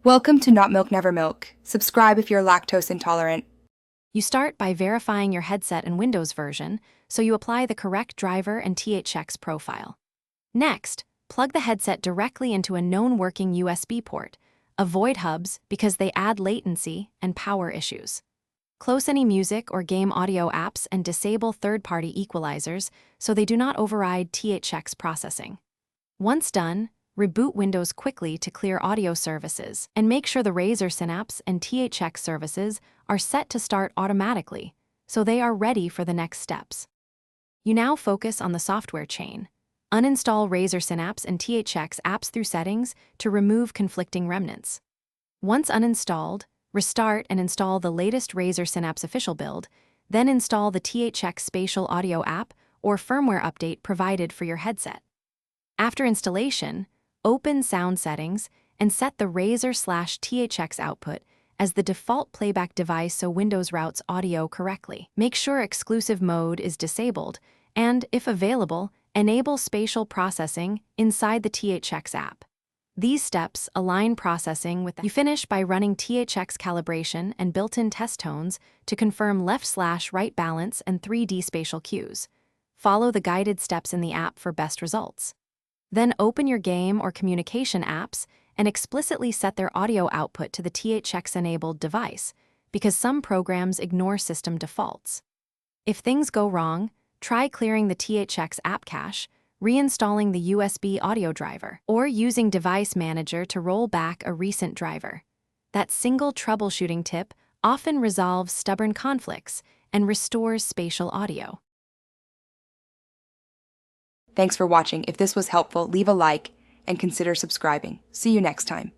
Welcome to Not Milk Never Milk. Subscribe if you're lactose intolerant. You start by verifying your headset and Windows version, so you apply the correct driver and THX profile. Next, plug the headset directly into a known working USB port. Avoid hubs because they add latency and power issues. Close any music or game audio apps and disable third-party equalizers so they do not override THX processing. Once done, reboot Windows quickly to clear audio services and make sure the Razer Synapse and THX services are set to start automatically, so they are ready for the next steps. You now focus on the software chain. Uninstall Razer Synapse and THX apps through settings to remove conflicting remnants. Once uninstalled, restart and install the latest Razer Synapse official build, then install the THX Spatial audio app or firmware update provided for your headset. After installation, open sound settings and set the Razer/THX output as the default playback device so Windows routes audio correctly. Make sure exclusive mode is disabled and, if available, enable spatial processing inside the THX app. These steps align processing with You finish by running THX calibration and built-in test tones to confirm left/right balance and 3D spatial cues. Follow the guided steps in the app for best results. Then open your game or communication apps and explicitly set their audio output to the THX-enabled device, because some programs ignore system defaults. If things go wrong, try clearing the THX app cache, reinstalling the USB audio driver, or using Device Manager to roll back a recent driver. That single troubleshooting tip often resolves stubborn conflicts and restores spatial audio. Thanks for watching. If this was helpful, leave a like and consider subscribing. See you next time.